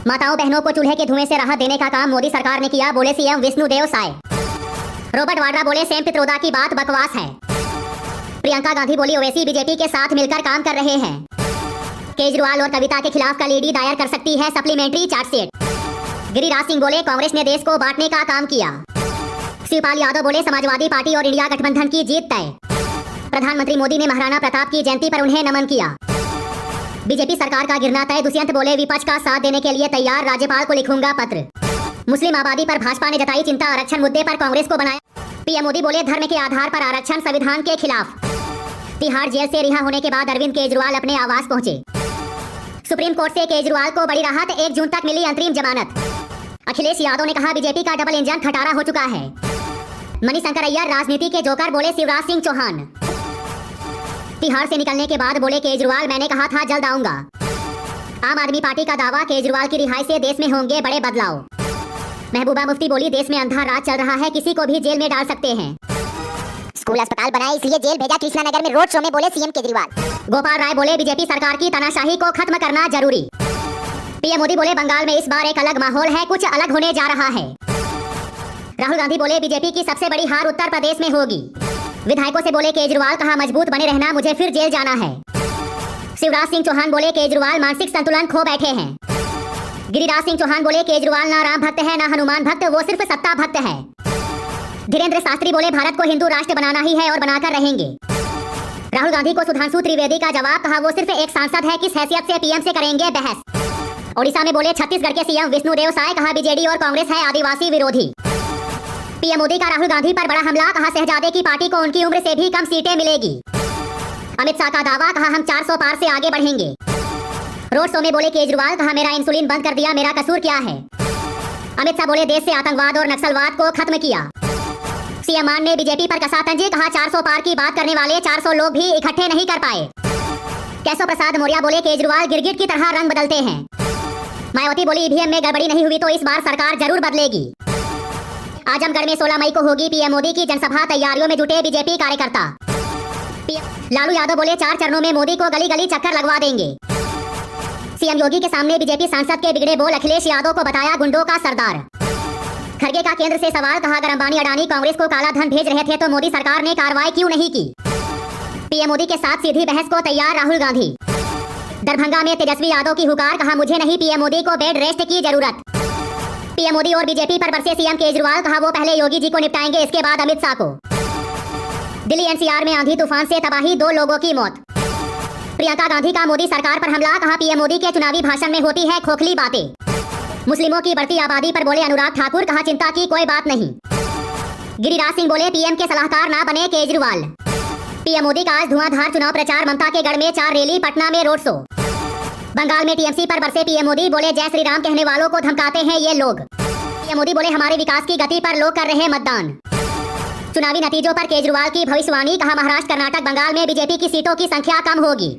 माताओं बहनों को चूल्हे के धुएं से राहत देने का काम मोदी सरकार ने किया, बोले सीएम विष्णुदेव साय। रॉबर्ट वाड्रा बोले सेम पित्रोदा की बात बकवास है। प्रियंका गांधी बोली ओवैसी बीजेपी के साथ मिलकर काम कर रहे हैं। केजरीवाल और कविता के खिलाफ कल ईडी दायर कर सकती है सप्लीमेंट्री चार्जशीट। गिरिराज सिंह बोले कांग्रेस ने देश को बांटने का काम किया। शिवपाल यादव बोले समाजवादी पार्टी और इंडिया गठबंधन की जीत तय। प्रधानमंत्री मोदी ने महाराणा प्रताप की जयंती पर उन्हें नमन किया। बीजेपी सरकार का गिरना तय, दुष्यंत बोले विपक्ष का साथ देने के लिए तैयार, राज्यपाल को लिखूंगा पत्र। मुस्लिम आबादी पर भाजपा ने जताई चिंता, आरक्षण मुद्दे पर कांग्रेस को बनाया। पीएम मोदी बोले धर्म के आधार पर आरक्षण संविधान के खिलाफ। तिहाड़ जेल से रिहा होने के बाद अरविंद केजरीवाल अपने आवास पहुंचे। सुप्रीम कोर्ट से केजरीवाल को बड़ी राहत, 1 जून तक मिली अंतरिम जमानत। अखिलेश यादव ने कहा बीजेपी का डबल इंजन खटारा हो चुका है। मणिशंकर अय्यर राजनीति के जोकर, बोले शिवराज सिंह चौहान। तिहाड़ से निकलने के बाद बोले केजरीवाल मैंने कहा था जल्द आऊंगा। आम आदमी पार्टी का दावा, केजरीवाल की रिहाई से देश में होंगे बड़े बदलाव। महबूबा मुफ्ती बोली देश में अंधा राज चल रहा है, किसी को भी जेल में डाल सकते हैं। स्कूल अस्पताल बनाए इसलिए जेल भेजा कृष्णानगर में, रोड शो में बोले सीएम केजरीवाल। गोपाल राय बोले बीजेपी सरकार की तानाशाही को खत्म करना जरूरी। पीएम मोदी बोले बंगाल में इस बार एक अलग माहौल है, कुछ अलग होने जा रहा है। राहुल गांधी बोले बीजेपी की सबसे बड़ी हार उत्तर प्रदेश में होगी। विधायकों से बोले केजरीवाल, कहा मजबूत बने रहना, मुझे फिर जेल जाना है। शिवराज सिंह चौहान बोले केजरीवाल मानसिक संतुलन खो बैठे हैं। गिरिराज सिंह चौहान बोले केजरीवाल ना राम भक्त है ना हनुमान भक्त, वो सिर्फ सत्ता भक्त है। धीरेन्द्र शास्त्री बोले भारत को हिंदू राष्ट्र बनाना ही है और बनाकर रहेंगे। राहुल गांधी को सुधांशु त्रिवेदी का जवाब, कहा वो सिर्फ एक सांसद है, किस हैसियत से पीएम से करेंगे बहस। ओडिशा में बोले छत्तीसगढ़ के सीएम विष्णुदेव साय, कहा बीजेडी और कांग्रेस है आदिवासी विरोधी। पीएम मोदी का राहुल गांधी पर बड़ा हमला, कहा शहजादे की पार्टी को उनकी उम्र से भी कम सीटें मिलेगी। अमित शाह का दावा, कहा हम 400 पार से आगे बढ़ेंगे। रोड शो में बोले केजरीवाल, कहा मेरा इंसुलिन बंद कर दिया, मेरा कसूर क्या है। अमित शाह बोले देश से आतंकवाद और नक्सलवाद को खत्म किया। सीएम मान ने बीजेपी पर कसा तंज, कहा 400 पार की बात करने वाले 400 लोग भी इकट्ठे नहीं कर पाए। केशव प्रसाद मौर्य बोले केजरीवाल गिरगिट की तरह रंग बदलते हैं। मायावती बोली ईवीएम में गड़बड़ी नहीं हुई तो इस बार सरकार जरूर बदलेगी। आजमगढ़ में 16 मई को होगी पीएम मोदी की जनसभा, तैयारियों में जुटे बीजेपी कार्यकर्ता। लालू यादव बोले 4 चरणों में मोदी को गली गली चक्कर लगवा देंगे। सीएम योगी के सामने बीजेपी सांसद के बिगड़े बोल, अखिलेश यादव को बताया गुंडों का सरदार। खड़गे का केंद्र से सवाल, कहा अगर अंबानी अडानी कांग्रेस को काला धन भेज रहे थे तो मोदी सरकार ने कार्रवाई क्यों नहीं की। पीएम मोदी के साथ सीधी बहस को तैयार राहुल गांधी। दरभंगा में तेजस्वी यादव की हुकार, कहा मुझे नहीं पीएम मोदी को बेड रेस्ट की जरूरत। पीएम मोदी और बीजेपी पर बरसे सीएम केजरीवाल, कहा वो पहले योगी जी को निपटाएंगे, इसके बाद अमित शाह को। दिल्ली एनसीआर में आंधी तूफान से तबाही, 2 लोगों की मौत। प्रियंका गांधी का मोदी सरकार पर हमला, कहा पीएम मोदी के चुनावी भाषण में होती है खोखली बातें। मुस्लिमों की बढ़ती आबादी पर बोले अनुराग ठाकुर, कहा चिंता की कोई बात नहीं। गिरिराज सिंह बोले पीएम के सलाहकार ना बने केजरीवाल। पीएम मोदी का आज धुआंधार चुनाव प्रचार, ममता के गढ़ में 4 रैली, पटना में रोड शो। बंगाल में टीएमसी पर बरसे पीएम मोदी, बोले जय श्री राम कहने वालों को धमकाते हैं ये लोग। पीएम मोदी बोले हमारे विकास की गति पर लोग कर रहे मतदान। चुनावी नतीजों पर केजरीवाल की भविष्यवाणी, कहा महाराष्ट्र कर्नाटक बंगाल में बीजेपी की सीटों की संख्या कम होगी।